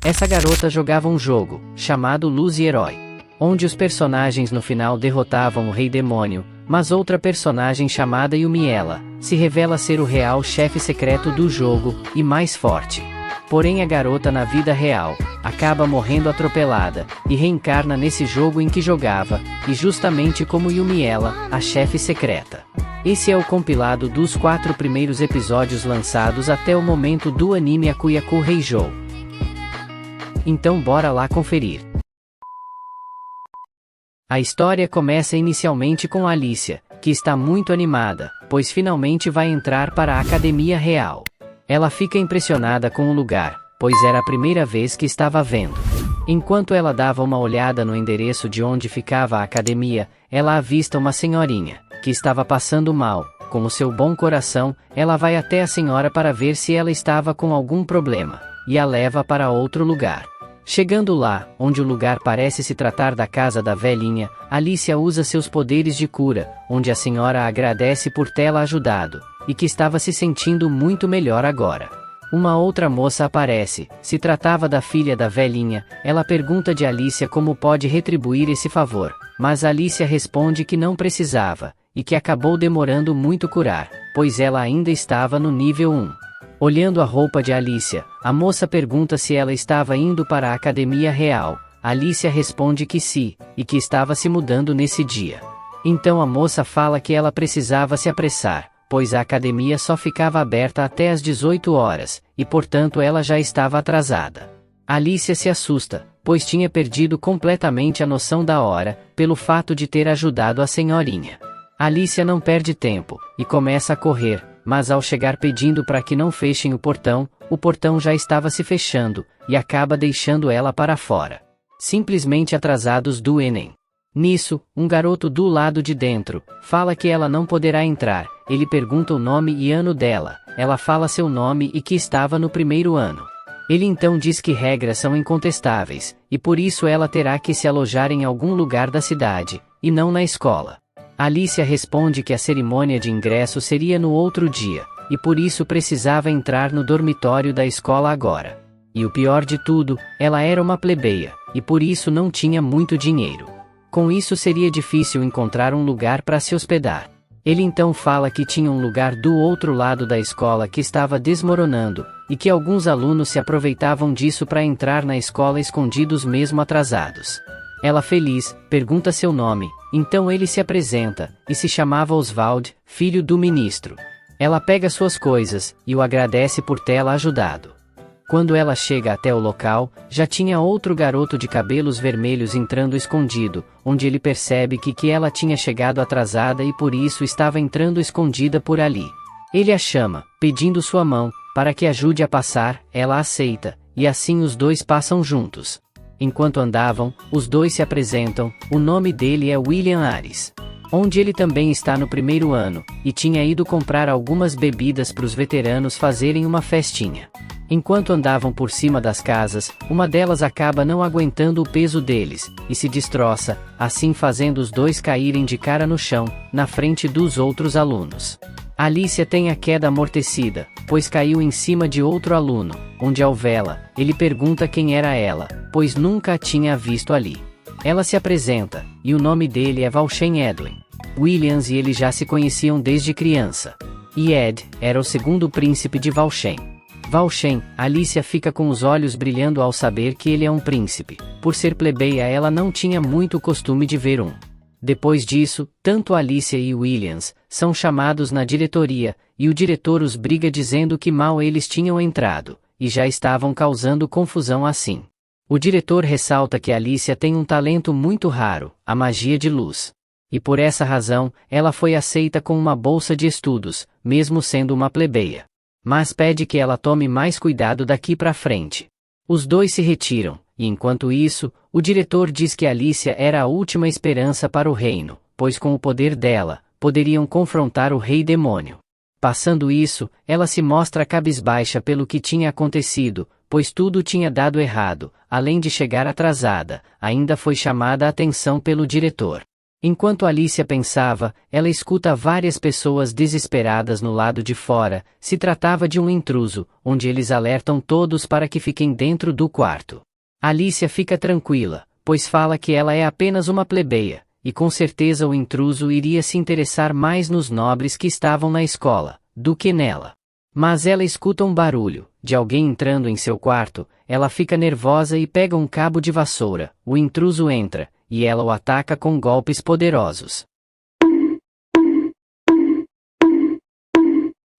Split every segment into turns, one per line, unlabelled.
Essa garota jogava um jogo, chamado Luz e Herói, onde os personagens no final derrotavam o Rei Demônio, mas outra personagem chamada Yumiela se revela ser o real chefe secreto do jogo, e mais forte. Porém a garota na vida real acaba morrendo atropelada, e reencarna nesse jogo em que jogava, e justamente como Yumiela, a chefe secreta. Esse é o compilado dos 4 primeiros episódios lançados até o momento do anime Akuyaku Reijou. Então bora lá conferir. A história começa inicialmente com Alicia, que está muito animada, pois finalmente vai entrar para a Academia Real. Ela fica impressionada com o lugar, pois era a primeira vez que estava vendo. Enquanto ela dava uma olhada no endereço de onde ficava a academia, ela avista uma senhorinha, que estava passando mal. Com o seu bom coração, ela vai até a senhora para ver se ela estava com algum problema, e a leva para outro lugar. Chegando lá, onde o lugar parece se tratar da casa da velhinha, Alicia usa seus poderes de cura, onde a senhora agradece por tê-la ajudado, e que estava se sentindo muito melhor agora. Uma outra moça aparece, se tratava da filha da velhinha, ela pergunta de Alicia como pode retribuir esse favor, mas Alicia responde que não precisava, e que acabou demorando muito curar, pois ela ainda estava no nível 1. Olhando a roupa de Alicia, a moça pergunta se ela estava indo para a Academia Real. Alicia responde que sim, e que estava se mudando nesse dia. Então a moça fala que ela precisava se apressar, pois a academia só ficava aberta até às 18 horas, e portanto ela já estava atrasada. Alicia se assusta, pois tinha perdido completamente a noção da hora, pelo fato de ter ajudado a senhorinha. Alicia não perde tempo, e começa a correr, mas ao chegar pedindo para que não fechem o portão já estava se fechando, e acaba deixando ela para fora. Simplesmente atrasados do Enem. Nisso, um garoto do lado de dentro fala que ela não poderá entrar. Ele pergunta o nome e ano dela, ela fala seu nome e que estava no primeiro ano. Ele então diz que regras são incontestáveis, e por isso ela terá que se alojar em algum lugar da cidade, e não na escola. Alicia responde que a cerimônia de ingresso seria no outro dia, e por isso precisava entrar no dormitório da escola agora. E o pior de tudo, ela era uma plebeia, e por isso não tinha muito dinheiro. Com isso seria difícil encontrar um lugar para se hospedar. Ele então fala que tinha um lugar do outro lado da escola que estava desmoronando, e que alguns alunos se aproveitavam disso para entrar na escola escondidos mesmo atrasados. Ela feliz, pergunta seu nome, então ele se apresenta, e se chamava Oswald, filho do ministro. Ela pega suas coisas, e o agradece por tê-la ajudado. Quando ela chega até o local, já tinha outro garoto de cabelos vermelhos entrando escondido, onde ele percebe que ela tinha chegado atrasada e por isso estava entrando escondida por ali. Ele a chama, pedindo sua mão, para que ajude a passar, ela aceita, e assim os dois passam juntos. Enquanto andavam, os dois se apresentam, o nome dele é William Ares. Onde ele também está no primeiro ano, e tinha ido comprar algumas bebidas para os veteranos fazerem uma festinha. Enquanto andavam por cima das casas, uma delas acaba não aguentando o peso deles, e se destroça, assim fazendo os dois caírem de cara no chão, na frente dos outros alunos. Alicia tem a queda amortecida, pois caiu em cima de outro aluno, onde ao vê-la, ele pergunta quem era ela, pois nunca a tinha visto ali. Ela se apresenta, e o nome dele é Valshen Edwin. Williams e ele já se conheciam desde criança. E Ed era o segundo príncipe de Valshen. Valshen, Alicia fica com os olhos brilhando ao saber que ele é um príncipe. Por ser plebeia ela não tinha muito costume de ver um. Depois disso, tanto Alicia e Williams são chamados na diretoria, e o diretor os briga dizendo que mal eles tinham entrado, e já estavam causando confusão assim. O diretor ressalta que Alicia tem um talento muito raro, a magia de luz. E por essa razão, ela foi aceita com uma bolsa de estudos, mesmo sendo uma plebeia. Mas pede que ela tome mais cuidado daqui pra frente. Os dois se retiram, e enquanto isso, o diretor diz que Alicia era a última esperança para o reino, pois com o poder dela, poderiam confrontar o Rei Demônio. Passando isso, ela se mostra cabisbaixa pelo que tinha acontecido, pois tudo tinha dado errado, além de chegar atrasada, ainda foi chamada a atenção pelo diretor. Enquanto Alicia pensava, ela escuta várias pessoas desesperadas no lado de fora. Se tratava de um intruso, onde eles alertam todos para que fiquem dentro do quarto. Alicia fica tranquila, pois fala que ela é apenas uma plebeia, e com certeza o intruso iria se interessar mais nos nobres que estavam na escola, do que nela. Mas ela escuta um barulho, de alguém entrando em seu quarto. Ela fica nervosa e pega um cabo de vassoura. O intruso entra, e ela o ataca com golpes poderosos.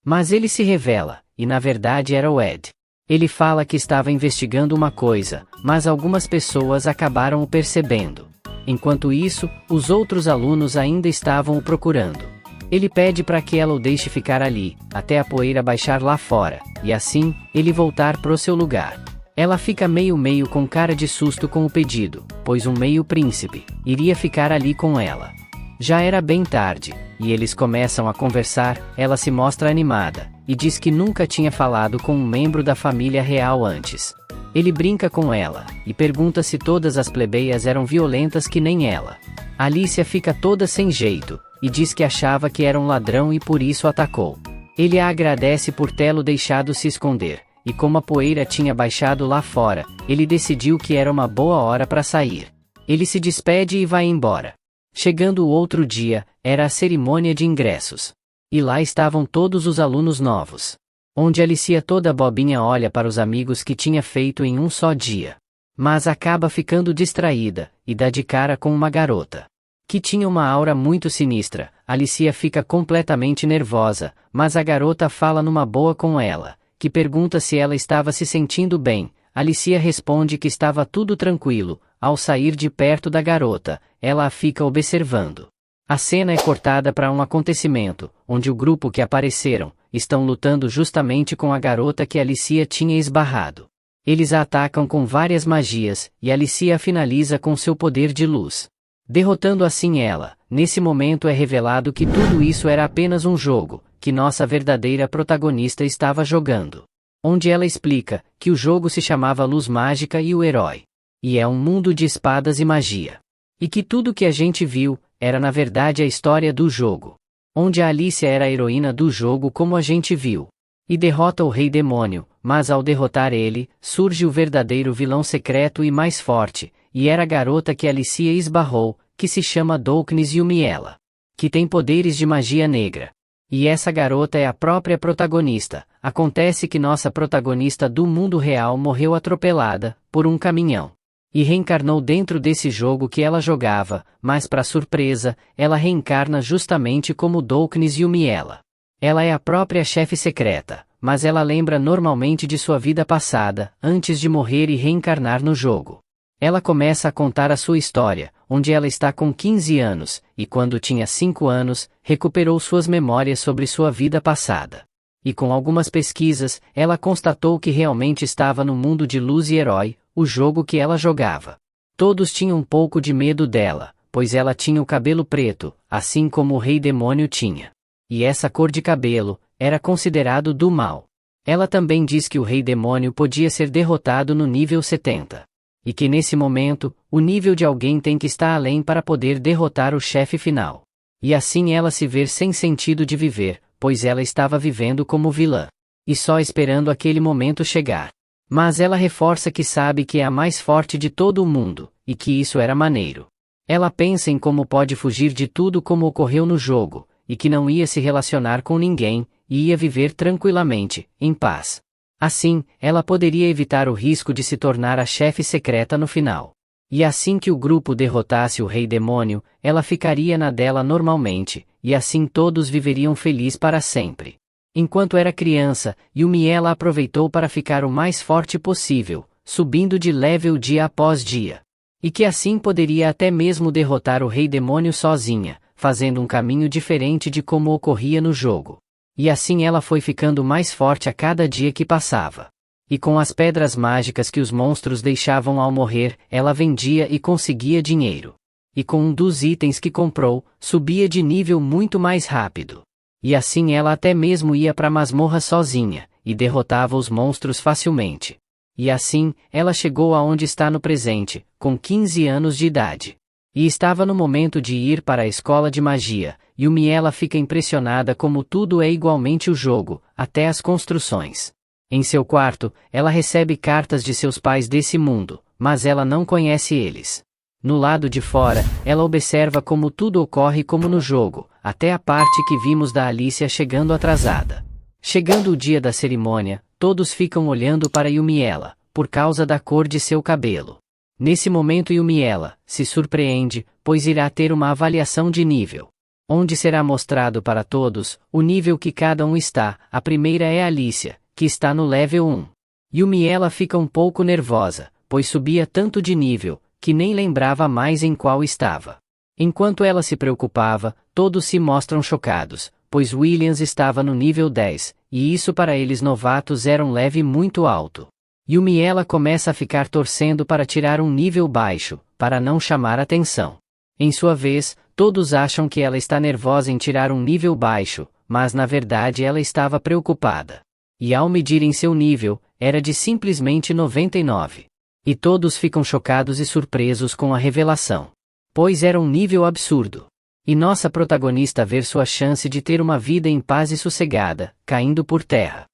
Mas ele se revela, e na verdade era o Ed. Ele fala que estava investigando uma coisa, mas algumas pessoas acabaram o percebendo. Enquanto isso, os outros alunos ainda estavam o procurando. Ele pede para que ela o deixe ficar ali, até a poeira baixar lá fora, e assim, ele voltar pro seu lugar. Ela fica meio com cara de susto com o pedido, pois um meio príncipe iria ficar ali com ela. Já era bem tarde, e eles começam a conversar. Ela se mostra animada, e diz que nunca tinha falado com um membro da família real antes. Ele brinca com ela, e pergunta se todas as plebeias eram violentas que nem ela. Alicia fica toda sem jeito, e diz que achava que era um ladrão e por isso atacou. Ele a agradece por tê-lo deixado se esconder, e como a poeira tinha baixado lá fora, ele decidiu que era uma boa hora para sair. Ele se despede e vai embora. Chegando o outro dia, era a cerimônia de ingressos. E lá estavam todos os alunos novos. Onde Alicia toda bobinha olha para os amigos que tinha feito em um só dia. Mas acaba ficando distraída, e dá de cara com uma garota que tinha uma aura muito sinistra. Alicia fica completamente nervosa, mas a garota fala numa boa com ela, que pergunta se ela estava se sentindo bem. Alicia responde que estava tudo tranquilo. Ao sair de perto da garota, ela a fica observando. A cena é cortada para um acontecimento, onde o grupo que apareceram estão lutando justamente com a garota que Alicia tinha esbarrado. Eles a atacam com várias magias, e Alicia a finaliza com seu poder de luz, derrotando assim ela. Nesse momento é revelado que tudo isso era apenas um jogo, que nossa verdadeira protagonista estava jogando. Onde ela explica que o jogo se chamava Luz Mágica e o Herói. E é um mundo de espadas e magia. E que tudo que a gente viu era na verdade a história do jogo. Onde a Alicia era a heroína do jogo como a gente viu. E derrota o Rei Demônio, mas ao derrotar ele, surge o verdadeiro vilão secreto e mais forte, e era a garota que Alicia esbarrou, que se chama Darkness Yumiella, que tem poderes de magia negra. E essa garota é a própria protagonista. Acontece que nossa protagonista do mundo real morreu atropelada por um caminhão. E reencarnou dentro desse jogo que ela jogava, mas para surpresa, ela reencarna justamente como Darkness Yumiella. Ela é a própria chefe secreta, mas ela lembra normalmente de sua vida passada, antes de morrer e reencarnar no jogo. Ela começa a contar a sua história, onde ela está com 15 anos, e quando tinha 5 anos, recuperou suas memórias sobre sua vida passada. E com algumas pesquisas, ela constatou que realmente estava no mundo de Luz e Herói, o jogo que ela jogava. Todos tinham um pouco de medo dela, pois ela tinha o cabelo preto, assim como o Rei Demônio tinha. E essa cor de cabelo era considerado do mal. Ela também diz que o Rei Demônio podia ser derrotado no nível 70. E que nesse momento, o nível de alguém tem que estar além para poder derrotar o chefe final. E assim ela se ver sem sentido de viver, pois ela estava vivendo como vilã. E só esperando aquele momento chegar. Mas ela reforça que sabe que é a mais forte de todo o mundo, e que isso era maneiro. Ela pensa em como pode fugir de tudo como ocorreu no jogo, e que não ia se relacionar com ninguém, e ia viver tranquilamente, em paz. Assim, ela poderia evitar o risco de se tornar a chefe secreta no final. E assim que o grupo derrotasse o Rei Demônio, ela ficaria na dela normalmente, e assim todos viveriam felizes para sempre. Enquanto era criança, Yumiella aproveitou para ficar o mais forte possível, subindo de level dia após dia. E que assim poderia até mesmo derrotar o Rei Demônio sozinha, fazendo um caminho diferente de como ocorria no jogo. E assim ela foi ficando mais forte a cada dia que passava. E com as pedras mágicas que os monstros deixavam ao morrer, ela vendia e conseguia dinheiro. E com um dos itens que comprou, subia de nível muito mais rápido. E assim ela até mesmo ia para a masmorra sozinha, e derrotava os monstros facilmente. E assim, ela chegou aonde está no presente, com 15 anos de idade. E estava no momento de ir para a escola de magia, Yumi ela fica impressionada como tudo é igualmente o jogo, até as construções. Em seu quarto, ela recebe cartas de seus pais desse mundo, mas ela não conhece eles. No lado de fora, ela observa como tudo ocorre como no jogo, até a parte que vimos da Alicia chegando atrasada. Chegando o dia da cerimônia, todos ficam olhando para Yumi ela, por causa da cor de seu cabelo. Nesse momento Yumi ela se surpreende, pois irá ter uma avaliação de nível, onde será mostrado para todos o nível que cada um está. A primeira é Alicia, que está no level 1. Yumi ela fica um pouco nervosa, pois subia tanto de nível, que nem lembrava mais em qual estava. Enquanto ela se preocupava, todos se mostram chocados, pois Williams estava no nível 10, e isso para eles novatos era um leve muito alto. Yumi ela começa a ficar torcendo para tirar um nível baixo, para não chamar atenção. Em sua vez, todos acham que ela está nervosa em tirar um nível baixo, mas na verdade ela estava preocupada. E ao medirem seu nível, era de simplesmente 99. E todos ficam chocados e surpresos com a revelação. Pois era um nível absurdo. E nossa protagonista vê sua chance de ter uma vida em paz e sossegada, caindo por terra.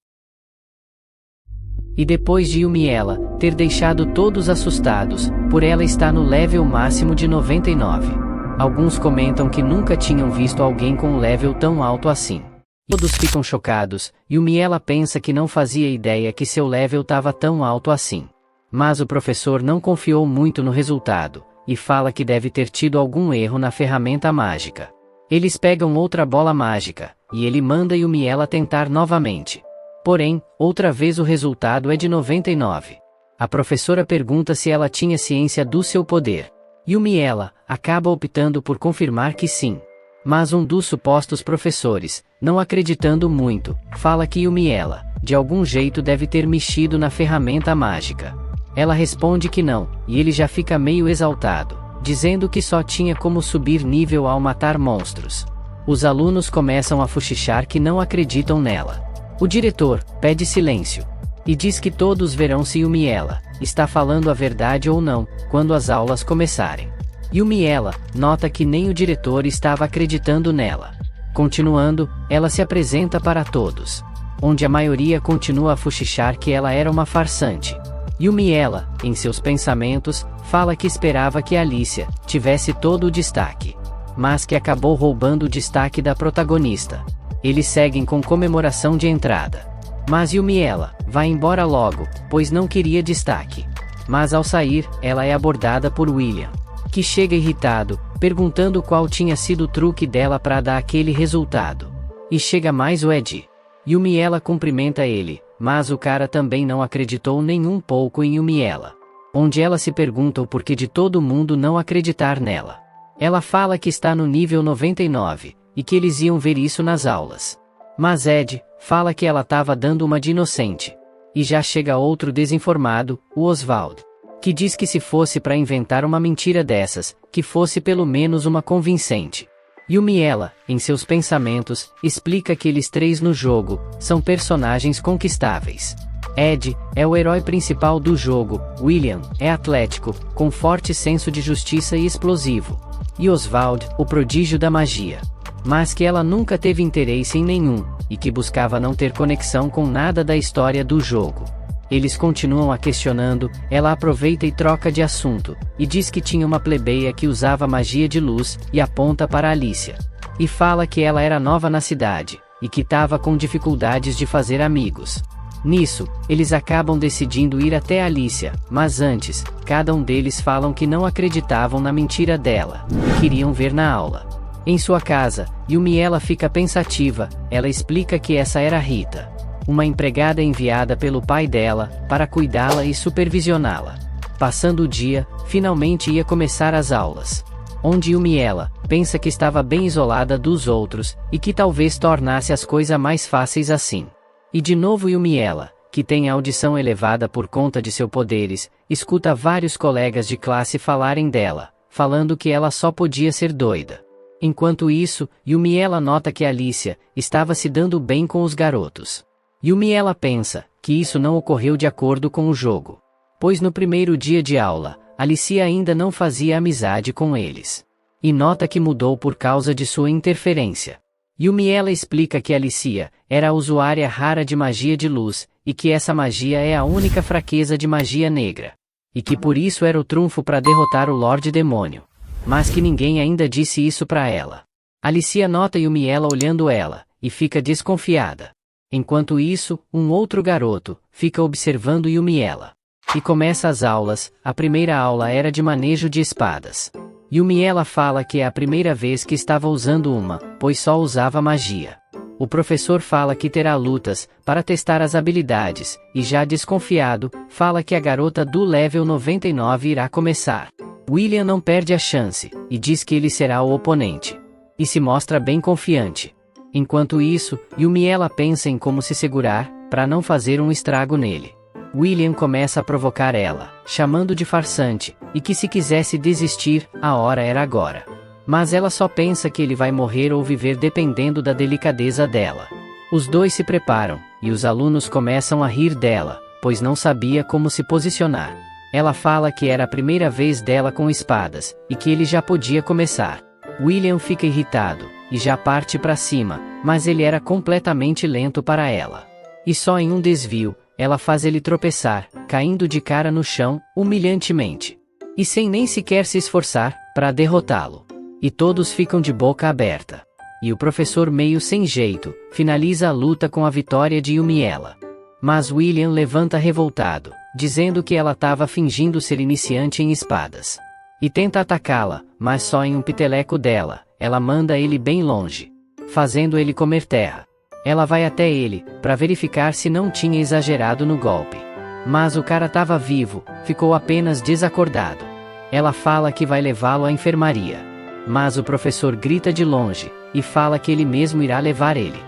E depois de Yumi ela ter deixado todos assustados, por ela estar no level máximo de 99. Alguns comentam que nunca tinham visto alguém com um level tão alto assim. Todos ficam chocados, Yumi ela pensa que não fazia ideia que seu level estava tão alto assim. Mas o professor não confiou muito no resultado, e fala que deve ter tido algum erro na ferramenta mágica. Eles pegam outra bola mágica, e ele manda Yumi ela tentar novamente. Porém, outra vez o resultado é de 99. A professora pergunta se ela tinha ciência do seu poder. Yumi ela acaba optando por confirmar que sim. Mas um dos supostos professores, não acreditando muito, fala que Yumi ela, de algum jeito deve ter mexido na ferramenta mágica. Ela responde que não, e ele já fica meio exaltado, dizendo que só tinha como subir nível ao matar monstros. Os alunos começam a fuxichar que não acreditam nela. O diretor pede silêncio e diz que todos verão se Yumi ela está falando a verdade ou não quando as aulas começarem. Yumi ela nota que nem o diretor estava acreditando nela. Continuando, ela se apresenta para todos, onde a maioria continua a fuxichar que ela era uma farsante. Yumi ela, em seus pensamentos, fala que esperava que Alicia tivesse todo o destaque, mas que acabou roubando o destaque da protagonista. Eles seguem com comemoração de entrada. Mas Yumi ela vai embora logo, pois não queria destaque. Mas ao sair, ela é abordada por William, que chega irritado, perguntando qual tinha sido o truque dela para dar aquele resultado. E chega mais o Ed. Yumi ela cumprimenta ele, mas o cara também não acreditou nem um pouco em Yumi ela. Onde ela se pergunta o porquê de todo mundo não acreditar nela. Ela fala que está no nível 99. E que eles iam ver isso nas aulas. Mas Ed fala que ela estava dando uma de inocente. E já chega outro desinformado, o Oswald, que diz que se fosse para inventar uma mentira dessas, que fosse pelo menos uma convincente. Yumi ela, em seus pensamentos, explica que eles três no jogo são personagens conquistáveis. Ed é o herói principal do jogo, William é atlético, com forte senso de justiça e explosivo. E Oswald, o prodígio da magia. Mas que ela nunca teve interesse em nenhum, e que buscava não ter conexão com nada da história do jogo. Eles continuam a questionando, ela aproveita e troca de assunto, e diz que tinha uma plebeia que usava magia de luz, e aponta para Alicia. E fala que ela era nova na cidade, e que estava com dificuldades de fazer amigos. Nisso, eles acabam decidindo ir até Alicia, mas antes, cada um deles falam que não acreditavam na mentira dela, e queriam ver na aula. Em sua casa, Yumi ela fica pensativa, ela explica que essa era Rita, uma empregada enviada pelo pai dela, para cuidá-la e supervisioná-la. Passando o dia, finalmente ia começar as aulas. Onde Yumi ela pensa que estava bem isolada dos outros, e que talvez tornasse as coisas mais fáceis assim. E de novo Yumi ela, que tem a audição elevada por conta de seus poderes, escuta vários colegas de classe falarem dela, falando que ela só podia ser doida. Enquanto isso, Yumi ela nota que Alicia estava se dando bem com os garotos. Yumi ela pensa que isso não ocorreu de acordo com o jogo. Pois no primeiro dia de aula, Alicia ainda não fazia amizade com eles. E nota que mudou por causa de sua interferência. Yumiela explica que Alicia era a usuária rara de magia de luz, e que essa magia é a única fraqueza de magia negra. E que por isso era o trunfo para derrotar o Lorde Demônio. Mas que ninguém ainda disse isso para ela. Alicia nota Yumiela olhando ela, e fica desconfiada. Enquanto isso, um outro garoto fica observando Yumiela. E começa as aulas. A primeira aula era de manejo de espadas. Yumiela fala que é a primeira vez que estava usando uma, pois só usava magia. O professor fala que terá lutas, para testar as habilidades, e já desconfiado, fala que a garota do level 99 irá começar. William não perde a chance, e diz que ele será o oponente. E se mostra bem confiante. Enquanto isso, Yumiela pensa em como se segurar, para não fazer um estrago nele. William começa a provocar ela, chamando de farsante, e que se quisesse desistir, a hora era agora. Mas ela só pensa que ele vai morrer ou viver dependendo da delicadeza dela. Os dois se preparam, e os alunos começam a rir dela, pois não sabia como se posicionar. Ela fala que era a primeira vez dela com espadas, e que ele já podia começar. William fica irritado, e já parte para cima, mas ele era completamente lento para ela. E só em um desvio, ela faz ele tropeçar, caindo de cara no chão, humilhantemente. E sem nem sequer se esforçar, para derrotá-lo. E todos ficam de boca aberta. E o professor meio sem jeito, finaliza a luta com a vitória de Yumiela. Mas William levanta revoltado, dizendo que ela estava fingindo ser iniciante em espadas. E tenta atacá-la, mas só em um peteleco dela, ela manda ele bem longe. Fazendo ele comer terra. Ela vai até ele, para verificar se não tinha exagerado no golpe. Mas o cara estava vivo, ficou apenas desacordado. Ela fala que vai levá-lo à enfermaria. Mas o professor grita de longe, e fala que ele mesmo irá levar ele.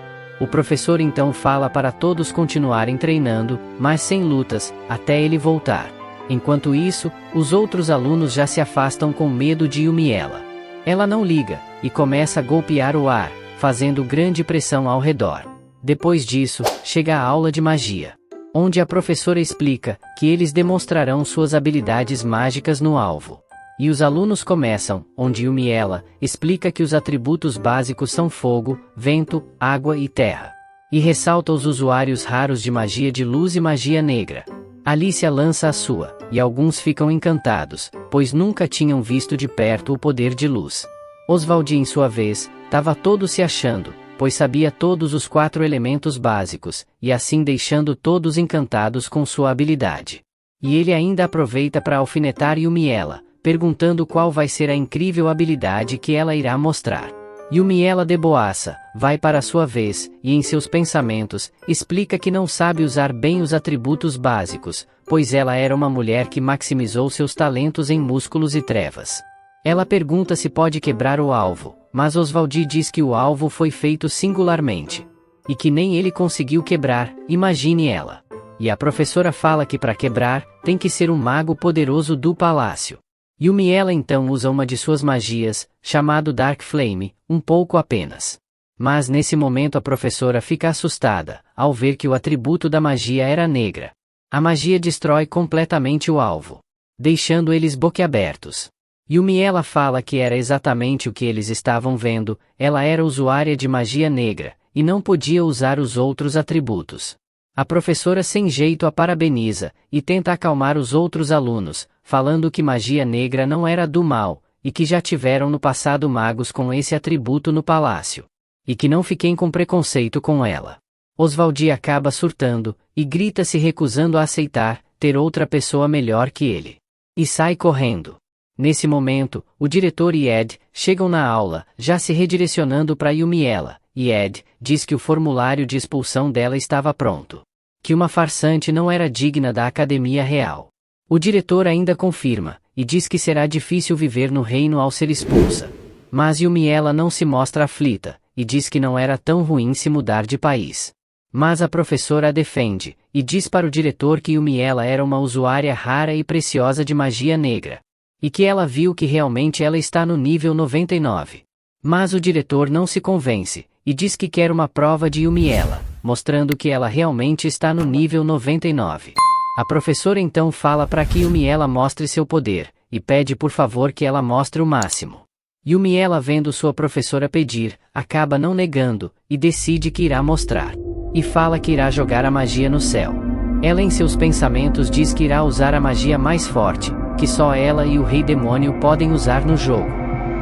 O professor então fala para todos continuarem treinando, mas sem lutas, até ele voltar. Enquanto isso, os outros alunos já se afastam com medo de Yumiela. Ela não liga, e começa a golpear o ar, fazendo grande pressão ao redor. Depois disso, chega a aula de magia, onde a professora explica que eles demonstrarão suas habilidades mágicas no alvo. E os alunos começam, onde Yumiela explica que os atributos básicos são fogo, vento, água e terra. E ressalta os usuários raros de magia de luz e magia negra. Alicia lança a sua, e alguns ficam encantados, pois nunca tinham visto de perto o poder de luz. Oswald, em sua vez, estava todo se achando, pois sabia todos os 4 elementos básicos, e assim deixando todos encantados com sua habilidade. E ele ainda aproveita para alfinetar Yumiela, perguntando qual vai ser a incrível habilidade que ela irá mostrar. Yumiela deboaça, vai para sua vez, e em seus pensamentos, explica que não sabe usar bem os atributos básicos, pois ela era uma mulher que maximizou seus talentos em músculos e trevas. Ela pergunta se pode quebrar o alvo, mas Oswald diz que o alvo foi feito singularmente. E que nem ele conseguiu quebrar, imagine ela. E a professora fala que para quebrar, tem que ser um mago poderoso do palácio. Yumiela então usa uma de suas magias, chamado Dark Flame, um pouco apenas. Mas nesse momento a professora fica assustada, ao ver que o atributo da magia era negra. A magia destrói completamente o alvo, deixando eles boquiabertos. Yumiela fala que era exatamente o que eles estavam vendo, ela era usuária de magia negra, e não podia usar os outros atributos. A professora sem jeito a parabeniza, e tenta acalmar os outros alunos, falando que magia negra não era do mal, e que já tiveram no passado magos com esse atributo no palácio. E que não fiquem com preconceito com ela. Oswald acaba surtando, e grita se recusando a aceitar, ter outra pessoa melhor que ele. E sai correndo. Nesse momento, o diretor e Ed chegam na aula, já se redirecionando para Yumiela, e Ed diz que o formulário de expulsão dela estava pronto. Que uma farsante não era digna da Academia Real. O diretor ainda confirma, e diz que será difícil viver no reino ao ser expulsa. Mas Yumiela não se mostra aflita, e diz que não era tão ruim se mudar de país. Mas a professora a defende, e diz para o diretor que Yumiela era uma usuária rara e preciosa de magia negra. E que ela viu que realmente ela está no nível 99. Mas o diretor não se convence, e diz que quer uma prova de Yumiela, mostrando que ela realmente está no nível 99. A professora então fala para que Yumiela mostre seu poder, e pede por favor que ela mostre o máximo. Yumiela, vendo sua professora pedir, acaba não negando, e decide que irá mostrar. E fala que irá jogar a magia no céu. Ela em seus pensamentos diz que irá usar a magia mais forte, que só ela e o Rei Demônio podem usar no jogo.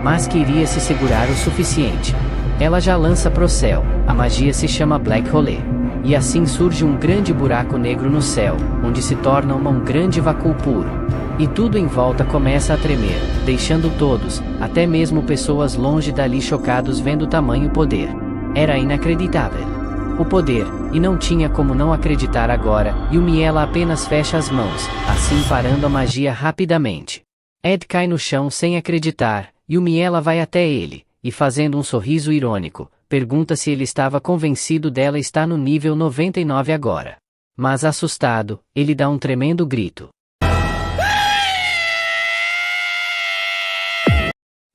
Mas que iria se segurar o suficiente. Ela já lança pro céu, a magia se chama Black Hole. E assim surge um grande buraco negro no céu, onde se torna um grande vácuo puro. E tudo em volta começa a tremer, deixando todos, até mesmo pessoas longe dali, chocados vendo tamanho poder. Era inacreditável. O poder, e não tinha como não acreditar agora, Yumiela apenas fecha as mãos, assim parando a magia rapidamente. Ed cai no chão sem acreditar, Yumiela vai até ele, e fazendo um sorriso irônico, pergunta se ele estava convencido dela estar no nível 99 agora. Mas assustado, ele dá um tremendo grito.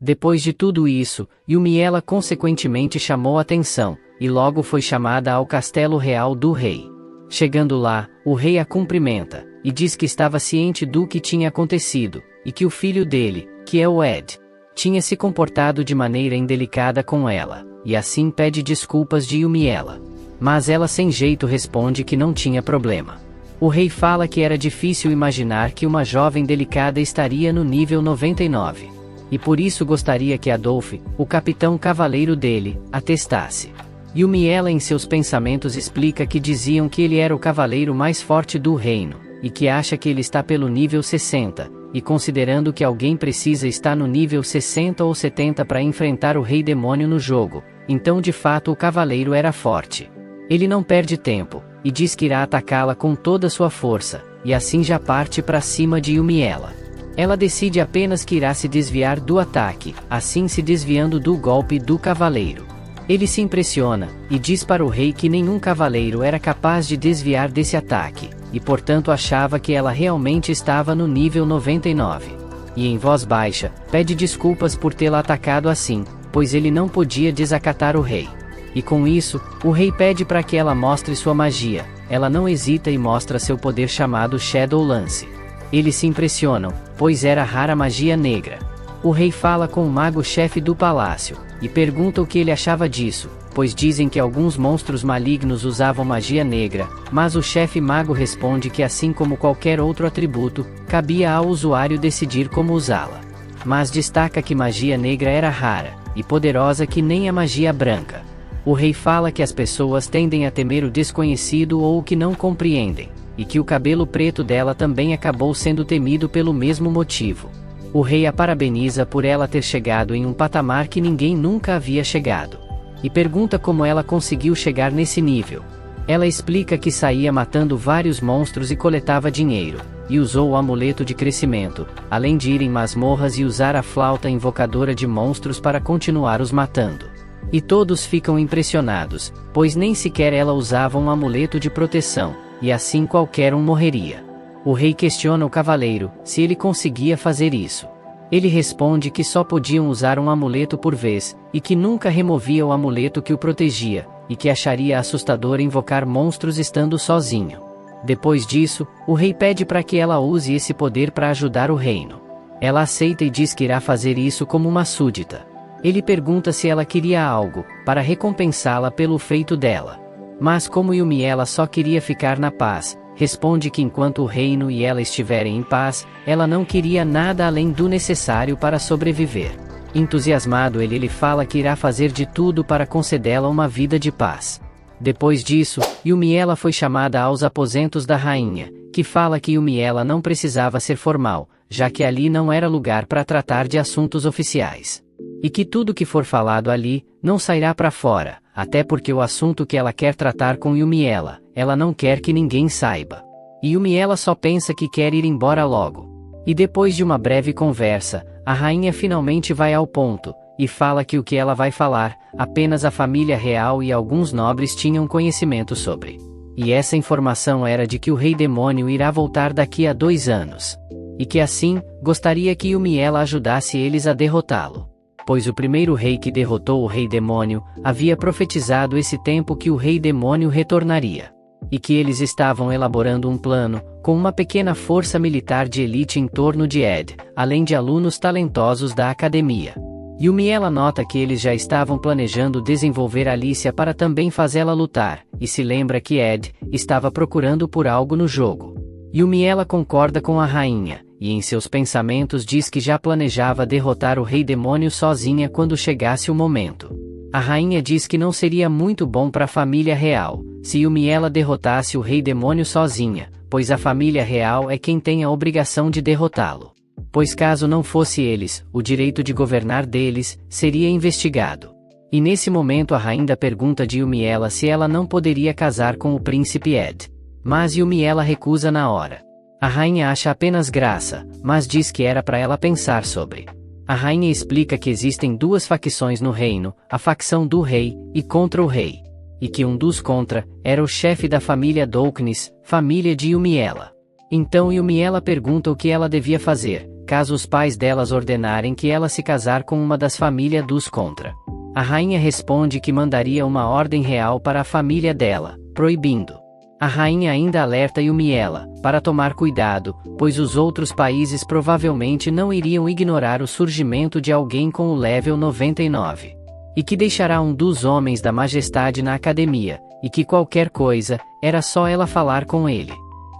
Depois de tudo isso, Yumiela consequentemente chamou atenção, e logo foi chamada ao castelo real do rei. Chegando lá, o rei a cumprimenta, e diz que estava ciente do que tinha acontecido, e que o filho dele, que é o Ed, tinha se comportado de maneira indelicada com ela, e assim pede desculpas de Yumiela. Mas ela sem jeito responde que não tinha problema. O rei fala que era difícil imaginar que uma jovem delicada estaria no nível 99. E por isso gostaria que Adolf, o capitão cavaleiro dele, a testasse. Yumiela em seus pensamentos explica que diziam que ele era o cavaleiro mais forte do reino, e que acha que ele está pelo nível 60, e considerando que alguém precisa estar no nível 60 ou 70 para enfrentar o Rei Demônio no jogo, então de fato o cavaleiro era forte. Ele não perde tempo, e diz que irá atacá-la com toda sua força, e assim já parte para cima de Yumiela. Ela decide apenas que irá se desviar do ataque, assim se desviando do golpe do cavaleiro. Ele se impressiona, e diz para o rei que nenhum cavaleiro era capaz de desviar desse ataque, e portanto achava que ela realmente estava no nível 99. E em voz baixa, pede desculpas por tê-la atacado assim, pois ele não podia desacatar o rei. E com isso, o rei pede para que ela mostre sua magia. Ela não hesita e mostra seu poder chamado Shadow Lance. Eles se impressionam, pois era rara magia negra. O rei fala com o mago-chefe do palácio, e pergunta o que ele achava disso, pois dizem que alguns monstros malignos usavam magia negra, mas o chefe mago responde que assim como qualquer outro atributo, cabia ao usuário decidir como usá-la. Mas destaca que magia negra era rara, e poderosa que nem a magia branca. O rei fala que as pessoas tendem a temer o desconhecido ou o que não compreendem, e que o cabelo preto dela também acabou sendo temido pelo mesmo motivo. O rei a parabeniza por ela ter chegado em um patamar que ninguém nunca havia chegado. E pergunta como ela conseguiu chegar nesse nível. Ela explica que saía matando vários monstros e coletava dinheiro, e usou o amuleto de crescimento, além de ir em masmorras e usar a flauta invocadora de monstros para continuar os matando. E todos ficam impressionados, pois nem sequer ela usava um amuleto de proteção, e assim qualquer um morreria. O rei questiona o cavaleiro, se ele conseguia fazer isso. Ele responde que só podiam usar um amuleto por vez, e que nunca removia o amuleto que o protegia, e que acharia assustador invocar monstros estando sozinho. Depois disso, o rei pede para que ela use esse poder para ajudar o reino. Ela aceita e diz que irá fazer isso como uma súdita. Ele pergunta se ela queria algo, para recompensá-la pelo feito dela. Mas como Yumiela só queria ficar na paz, responde que enquanto o reino e ela estiverem em paz, ela não queria nada além do necessário para sobreviver. Entusiasmado ele fala que irá fazer de tudo para concedê-la uma vida de paz. Depois disso, Yumiela foi chamada aos aposentos da rainha, que fala que Yumiela não precisava ser formal, já que ali não era lugar para tratar de assuntos oficiais. E que tudo que for falado ali, não sairá para fora, até porque o assunto que ela quer tratar com Yumiela, ela não quer que ninguém saiba. E Yumiela só pensa que quer ir embora logo. E depois de uma breve conversa, a rainha finalmente vai ao ponto, e fala que o que ela vai falar, apenas a família real e alguns nobres tinham conhecimento sobre. E essa informação era de que o Rei Demônio irá voltar daqui a 2 anos. E que assim, gostaria que Yumiela ajudasse eles a derrotá-lo. Pois o primeiro rei que derrotou o Rei Demônio, havia profetizado esse tempo que o Rei Demônio retornaria. e que eles estavam elaborando um plano, com uma pequena força militar de elite em torno de Ed, além de alunos talentosos da academia. Yumiela nota que eles já estavam planejando desenvolver Alicia para também fazê-la lutar, e se lembra que Ed estava procurando por algo no jogo. Yumiela concorda com a rainha, e em seus pensamentos diz que já planejava derrotar o Rei Demônio sozinha quando chegasse o momento. A rainha diz que não seria muito bom para a família real, se Yumiela derrotasse o Rei Demônio sozinha, pois a família real é quem tem a obrigação de derrotá-lo. Pois caso não fosse eles, o direito de governar deles seria investigado. E nesse momento a rainha pergunta de Yumiela se ela não poderia casar com o príncipe Ed. Mas Yumiela recusa na hora. A rainha acha apenas graça, mas diz que era para ela pensar sobre. A rainha explica que existem duas facções no reino, a facção do rei e contra o rei. E que um dos contra era o chefe da família Douknis, família de Yumiela. Então Yumiela pergunta o que ela devia fazer, caso os pais delas ordenarem que ela se casar com uma das famílias dos contra. A rainha responde que mandaria uma ordem real para a família dela, proibindo. A rainha ainda alerta Yumiela, para tomar cuidado, pois os outros países provavelmente não iriam ignorar o surgimento de alguém com o level 99. E que deixará um dos homens da majestade na academia, e que qualquer coisa, era só ela falar com ele.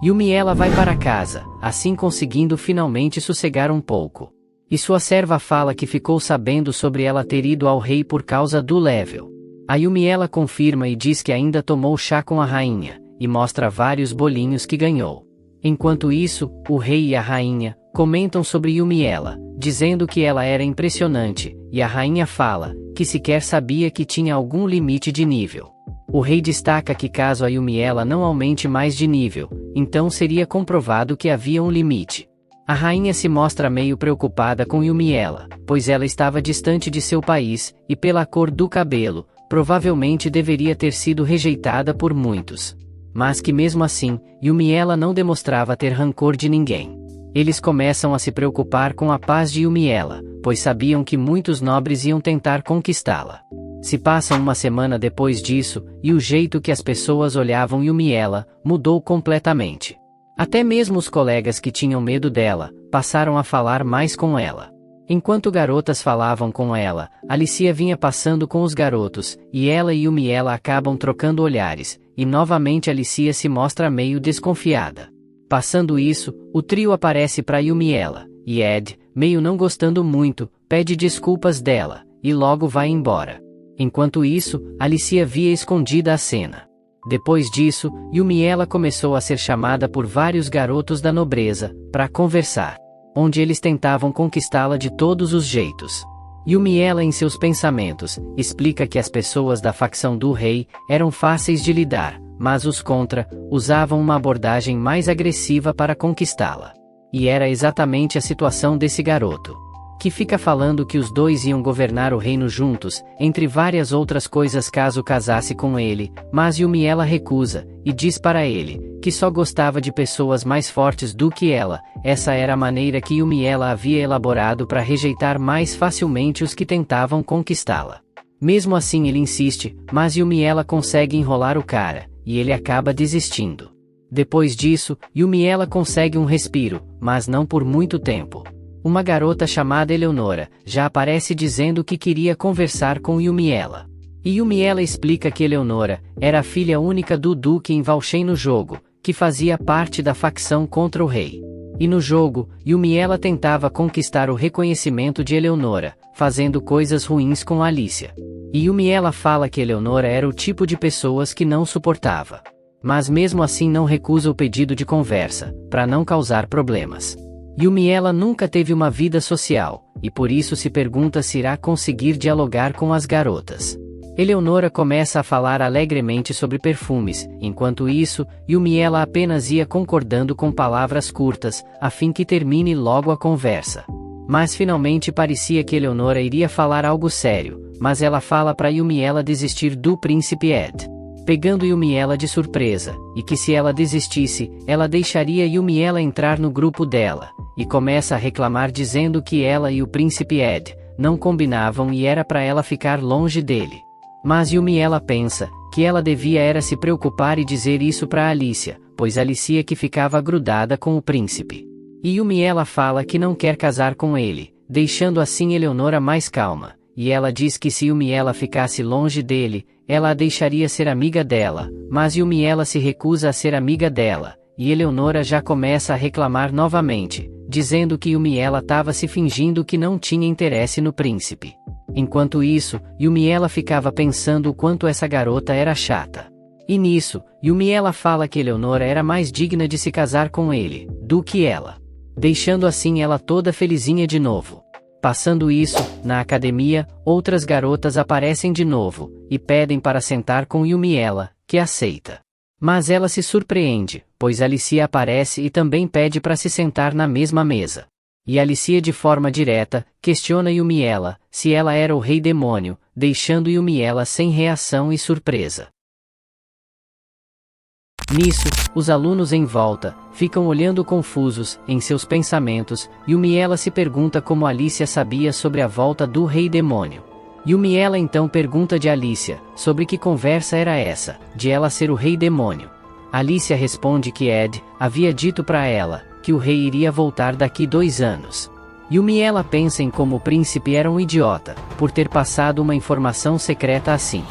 Yumiela vai para casa, assim conseguindo finalmente sossegar um pouco. E sua serva fala que ficou sabendo sobre ela ter ido ao rei por causa do level. A Yumiela confirma e diz que ainda tomou chá com a rainha, e mostra vários bolinhos que ganhou. Enquanto isso, o rei e a rainha comentam sobre Yumiela, dizendo que ela era impressionante, e a rainha fala que sequer sabia que tinha algum limite de nível. O rei destaca que caso a Yumiela não aumente mais de nível, então seria comprovado que havia um limite. A rainha se mostra meio preocupada com Yumiela, pois ela estava distante de seu país, e pela cor do cabelo, provavelmente deveria ter sido rejeitada por muitos. Mas que mesmo assim, Yumiela não demonstrava ter rancor de ninguém. Eles começam a se preocupar com a paz de Yumiela, pois sabiam que muitos nobres iam tentar conquistá-la. Se passa uma semana depois disso, e o jeito que as pessoas olhavam Yumiela mudou completamente. Até mesmo os colegas que tinham medo dela passaram a falar mais com ela. Enquanto garotas falavam com ela, Alicia vinha passando com os garotos, e ela e Yumiela acabam trocando olhares, e novamente Alicia se mostra meio desconfiada. Passando isso, o trio aparece para Yumiela, e Ed, meio não gostando muito, pede desculpas dela, e logo vai embora. Enquanto isso, Alicia via escondida a cena. Depois disso, Yumiela começou a ser chamada por vários garotos da nobreza, para conversar. Onde eles tentavam conquistá-la de todos os jeitos. Yumiela, em seus pensamentos, explica que as pessoas da facção do rei eram fáceis de lidar, mas os contra usavam uma abordagem mais agressiva para conquistá-la. E era exatamente a situação desse garoto. Que fica falando que os dois iam governar o reino juntos, entre várias outras coisas caso casasse com ele, mas Yumiela recusa, e diz para ele, que só gostava de pessoas mais fortes do que ela. Essa era a maneira que Yumiela havia elaborado para rejeitar mais facilmente os que tentavam conquistá-la. Mesmo assim ele insiste, mas Yumiela consegue enrolar o cara, e ele acaba desistindo. Depois disso, Yumiela consegue um respiro, mas não por muito tempo. Uma garota chamada Eleonora já aparece dizendo que queria conversar com Yumiela. E Yumiela explica que Eleonora era a filha única do Duque em Valshen no jogo, que fazia parte da facção contra o rei. E no jogo, Yumiela tentava conquistar o reconhecimento de Eleonora, fazendo coisas ruins com Alicia. E Yumiela fala que Eleonora era o tipo de pessoas que não suportava. Mas mesmo assim não recusa o pedido de conversa, para não causar problemas. Yumiela nunca teve uma vida social, e por isso se pergunta se irá conseguir dialogar com as garotas. Eleonora começa a falar alegremente sobre perfumes, enquanto isso, Yumiela apenas ia concordando com palavras curtas, a fim que termine logo a conversa. Mas finalmente parecia que Eleonora iria falar algo sério, mas ela fala para Yumiela desistir do príncipe Ed. Pegando Yumiela de surpresa, e que se ela desistisse, ela deixaria Yumiela entrar no grupo dela, e começa a reclamar dizendo que ela e o príncipe Ed não combinavam e era para ela ficar longe dele. Mas Yumiela pensa que ela devia era se preocupar e dizer isso para Alicia, pois Alicia que ficava grudada com o príncipe. E Yumi ela fala que não quer casar com ele, deixando assim Eleonora mais calma, e ela diz que se Yumi ela ficasse longe dele, ela a deixaria ser amiga dela, mas Yumi ela se recusa a ser amiga dela, e Eleonora já começa a reclamar novamente, dizendo que Yumi ela estava se fingindo que não tinha interesse no príncipe. Enquanto isso, Yumi ela ficava pensando o quanto essa garota era chata. E nisso, Yumi ela fala que Eleonora era mais digna de se casar com ele, do que ela. Deixando assim ela toda felizinha de novo. Passando isso, na academia, outras garotas aparecem de novo, e pedem para sentar com Yumi ela, que aceita. Mas ela se surpreende, pois Alicia aparece e também pede para se sentar na mesma mesa. E Alicia de forma direta, questiona Yumi ela, se ela era o rei demônio, deixando Yumi ela sem reação e surpresa. Nisso, os alunos em volta, ficam olhando confusos, em seus pensamentos, Yumi ela se pergunta como Alicia sabia sobre a volta do rei demônio. Yumi ela então pergunta de Alicia, sobre que conversa era essa, de ela ser o rei demônio. Alicia responde que Ed havia dito para ela, que o rei iria voltar daqui 2 anos. Yumi ela pensa em como o príncipe era um idiota, por ter passado uma informação secreta assim.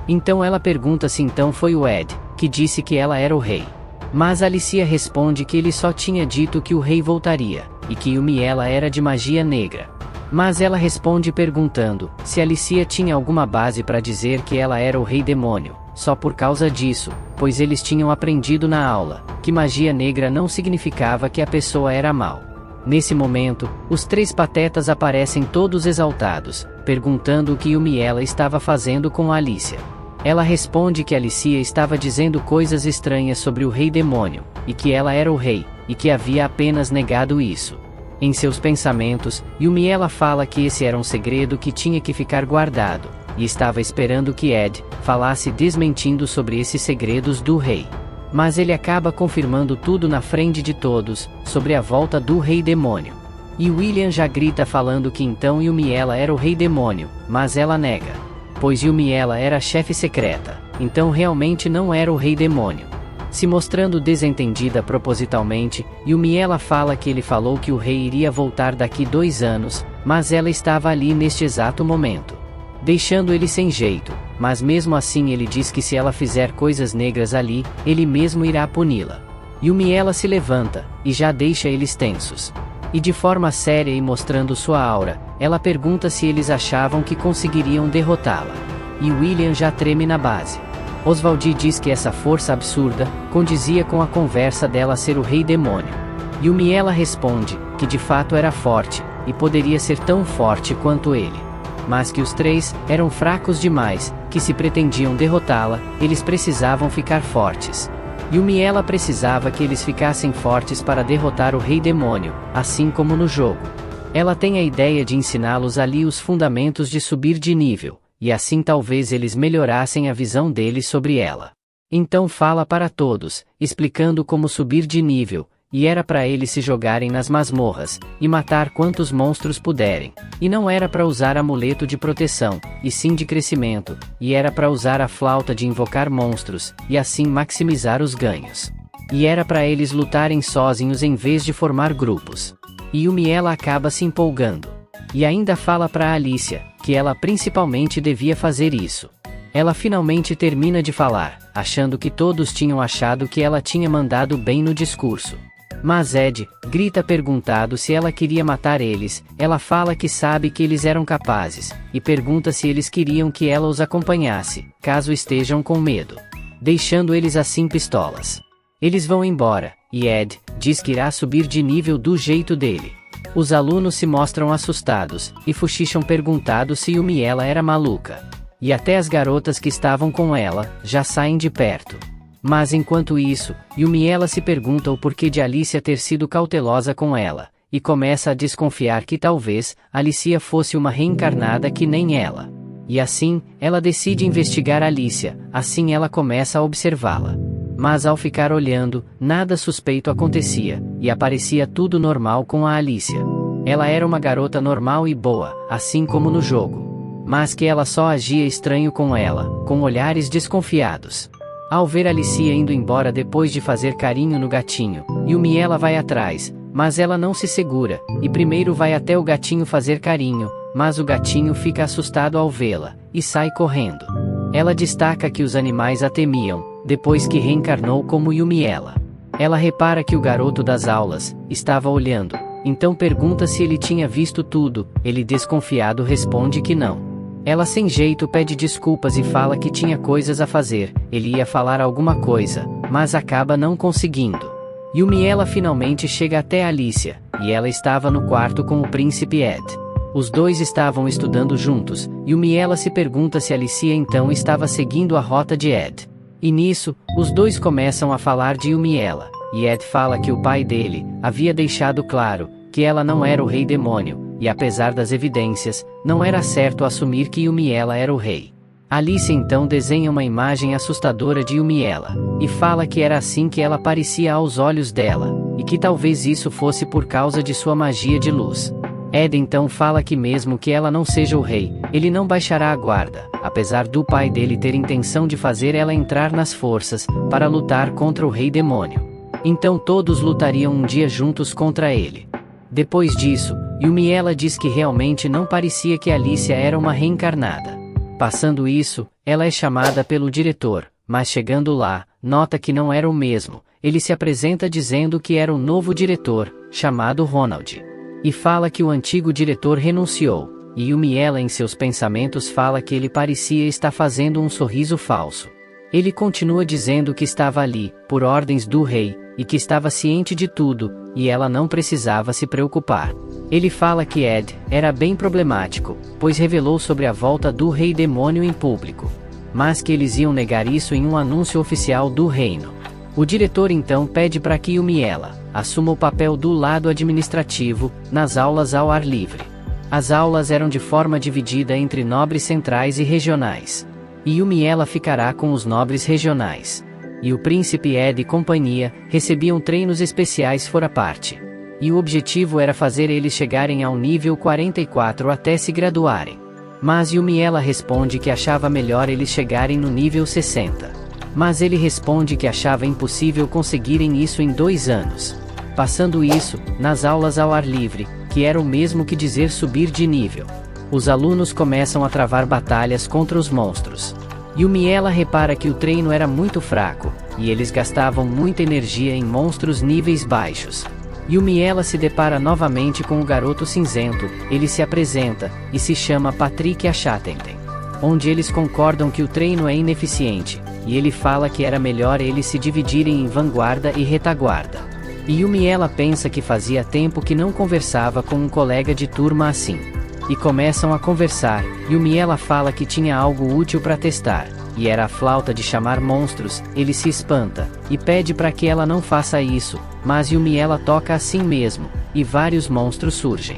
Então ela pergunta se então foi o Ed, que disse que ela era o rei. Mas Alicia responde que ele só tinha dito que o rei voltaria, e que Yumi ela era de magia negra. Mas ela responde perguntando, se Alicia tinha alguma base para dizer que ela era o rei demônio, só por causa disso, pois eles tinham aprendido na aula, que magia negra não significava que a pessoa era mal. Nesse momento, os 3 patetas aparecem todos exaltados, perguntando o que Yumi ela estava fazendo com Alicia. Ela responde que Alicia estava dizendo coisas estranhas sobre o rei demônio, e que ela era o rei, e que havia apenas negado isso. Em seus pensamentos, Yumi ela fala que esse era um segredo que tinha que ficar guardado, e estava esperando que Ed falasse desmentindo sobre esses segredos do rei. Mas ele acaba confirmando tudo na frente de todos, sobre a volta do rei demônio. E William já grita falando que então Yumi ela era o rei demônio, mas ela nega. Pois Yumi ela era a chefe secreta, então realmente não era o rei demônio. Se mostrando desentendida propositalmente, Yumi ela fala que ele falou que o rei iria voltar daqui 2 anos, mas ela estava ali neste exato momento. Deixando ele sem jeito, mas mesmo assim ele diz que se ela fizer coisas negras ali, ele mesmo irá puni-la. Yumi ela se levanta, e já deixa eles tensos. E de forma séria e mostrando sua aura, ela pergunta se eles achavam que conseguiriam derrotá-la. E William já treme na base. Oswald diz que essa força absurda condizia com a conversa dela ser o rei demônio. Yumi ela responde que de fato era forte, e poderia ser tão forte quanto ele. Mas que os 3 eram fracos demais, que se pretendiam derrotá-la, eles precisavam ficar fortes. Yumi ela precisava que eles ficassem fortes para derrotar o rei demônio, assim como no jogo. Ela tem a ideia de ensiná-los ali os fundamentos de subir de nível, e assim talvez eles melhorassem a visão deles sobre ela. Então fala para todos, explicando como subir de nível, e era para eles se jogarem nas masmorras, e matar quantos monstros puderem, e não era para usar amuleto de proteção, e sim de crescimento, e era para usar a flauta de invocar monstros, e assim maximizar os ganhos. E era para eles lutarem sozinhos em vez de formar grupos. E Yumi ela acaba se empolgando. E ainda fala para Alicia, que ela principalmente devia fazer isso. Ela finalmente termina de falar, achando que todos tinham achado que ela tinha mandado bem no discurso. Mas Ed grita perguntado se ela queria matar eles, ela fala que sabe que eles eram capazes, e pergunta se eles queriam que ela os acompanhasse, caso estejam com medo. Deixando eles assim pistolas. Eles vão embora, e Ed diz que irá subir de nível do jeito dele. Os alunos se mostram assustados, e fuxicham perguntado se Yumi ela era maluca. E até as garotas que estavam com ela, já saem de perto. Mas enquanto isso, Yumi ela se pergunta o porquê de Alicia ter sido cautelosa com ela, e começa a desconfiar que talvez Alicia fosse uma reencarnada que nem ela. E assim, ela decide investigar Alicia, assim ela começa a observá-la. Mas ao ficar olhando, nada suspeito acontecia, e aparecia tudo normal com a Alicia. Ela era uma garota normal e boa, assim como no jogo. mas que ela só agia estranho com ela, com olhares desconfiados. Ao ver Alicia indo embora depois de fazer carinho no gatinho, Yumi ela vai atrás, mas ela não se segura, e primeiro vai até o gatinho fazer carinho, mas o gatinho fica assustado ao vê-la, e sai correndo. Ela destaca que os animais a temiam, depois que reencarnou como Yumi ela. Ela repara que o garoto das aulas estava olhando, então pergunta se ele tinha visto tudo, ele desconfiado responde que não. Ela sem jeito pede desculpas e fala que tinha coisas a fazer, ele ia falar alguma coisa, mas acaba não conseguindo. Yumi ela finalmente chega até Alicia, e ela estava no quarto com o príncipe Ed. Os dois estavam estudando juntos, Yumi ela se pergunta se Alicia então estava seguindo a rota de Ed. E nisso, os dois começam a falar de Yumi ela, e Ed fala que o pai dele havia deixado claro que ela não era o rei demônio, e apesar das evidências, não era certo assumir que Yumi ela era o rei. Alice então desenha uma imagem assustadora de Yumi ela, e fala que era assim que ela parecia aos olhos dela, e que talvez isso fosse por causa de sua magia de luz. Ed então fala que mesmo que ela não seja o rei, ele não baixará a guarda, apesar do pai dele ter intenção de fazer ela entrar nas forças, para lutar contra o rei demônio. Então todos lutariam um dia juntos contra ele. Depois disso, Yumi ela diz que realmente não parecia que Alicia era uma reencarnada. Passando isso, ela é chamada pelo diretor, mas chegando lá, nota que não era o mesmo. Ele se apresenta dizendo que era o novo diretor, chamado Ronald. E fala que o antigo diretor renunciou, e Yumi ela em seus pensamentos fala que ele parecia estar fazendo um sorriso falso. Ele continua dizendo que estava ali, por ordens do rei, e que estava ciente de tudo, e ela não precisava se preocupar. Ele fala que Ed era bem problemático, pois revelou sobre a volta do rei demônio em público. Mas que eles iam negar isso em um anúncio oficial do reino. O diretor então pede para que Yumi ela assuma o papel do lado administrativo, nas aulas ao ar livre. As aulas eram de forma dividida entre nobres centrais e regionais. E Yumi ela ficará com os nobres regionais. E o príncipe Ed e companhia recebiam treinos especiais fora parte. E o objetivo era fazer eles chegarem ao nível 44 até se graduarem. Mas Yumi ela responde que achava melhor eles chegarem no nível 60. Mas ele responde que achava impossível conseguirem isso em 2 anos. Passando isso, nas aulas ao ar livre, que era o mesmo que dizer subir de nível. Os alunos começam a travar batalhas contra os monstros. Yumi ela repara que o treino era muito fraco, e eles gastavam muita energia em monstros níveis baixos. Yumi ela se depara novamente com o garoto cinzento, ele se apresenta, e se chama Patrick Achatenten. Onde eles concordam que o treino é ineficiente, e ele fala que era melhor eles se dividirem em vanguarda e retaguarda. E Yumi ela pensa que fazia tempo que não conversava com um colega de turma assim. E começam a conversar, Yumi ela fala que tinha algo útil para testar, e era a flauta de chamar monstros. Ele se espanta, e pede para que ela não faça isso, mas Yumi ela toca assim mesmo, e vários monstros surgem.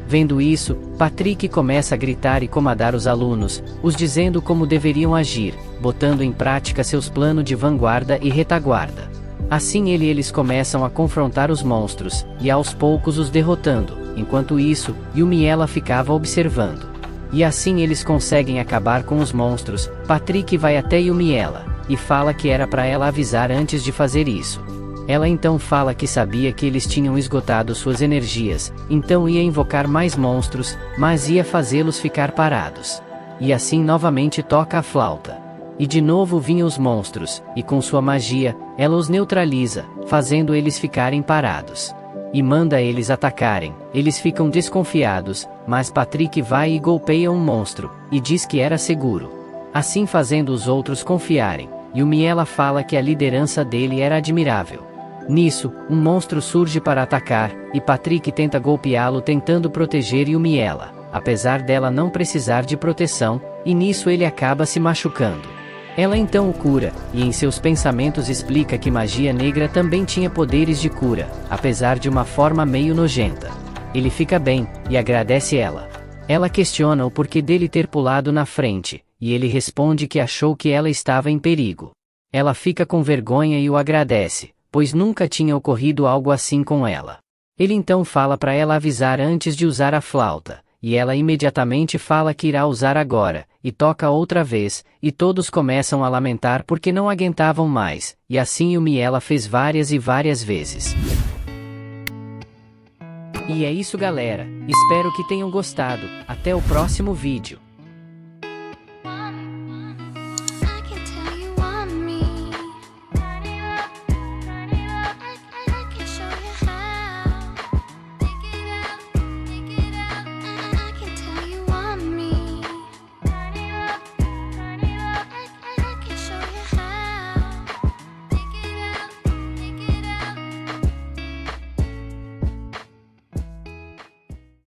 Vendo isso, Patrick começa a gritar e comandar os alunos, os dizendo como deveriam agir, botando em prática seus planos de vanguarda e retaguarda. Assim eles começam a confrontar os monstros, e aos poucos os derrotando. Enquanto isso, Yumi ela ficava observando. E assim eles conseguem acabar com os monstros. Patrick vai até Yumi ela, e fala que era para ela avisar antes de fazer isso. Ela então fala que sabia que eles tinham esgotado suas energias, então ia invocar mais monstros, mas ia fazê-los ficar parados. E assim novamente toca a flauta. E de novo vinham os monstros, e com sua magia, ela os neutraliza, fazendo eles ficarem parados. E manda eles atacarem, eles ficam desconfiados, mas Patrick vai e golpeia um monstro, e diz que era seguro. Assim fazendo os outros confiarem, Yumi ela fala que a liderança dele era admirável. Nisso, um monstro surge para atacar, e Patrick tenta golpeá-lo tentando proteger Yumi ela, apesar dela não precisar de proteção, e nisso ele acaba se machucando. Ela então o cura, e em seus pensamentos explica que magia negra também tinha poderes de cura, apesar de uma forma meio nojenta. Ele fica bem, e agradece ela. Ela questiona o porquê dele ter pulado na frente, e ele responde que achou que ela estava em perigo. Ela fica com vergonha e o agradece, pois nunca tinha ocorrido algo assim com ela. Ele então fala para ela avisar antes de usar a flauta, e ela imediatamente fala que irá usar agora, e toca outra vez, e todos começam a lamentar porque não aguentavam mais, e assim Yumi ela fez várias e várias vezes. E é isso galera, espero que tenham gostado, até o próximo vídeo.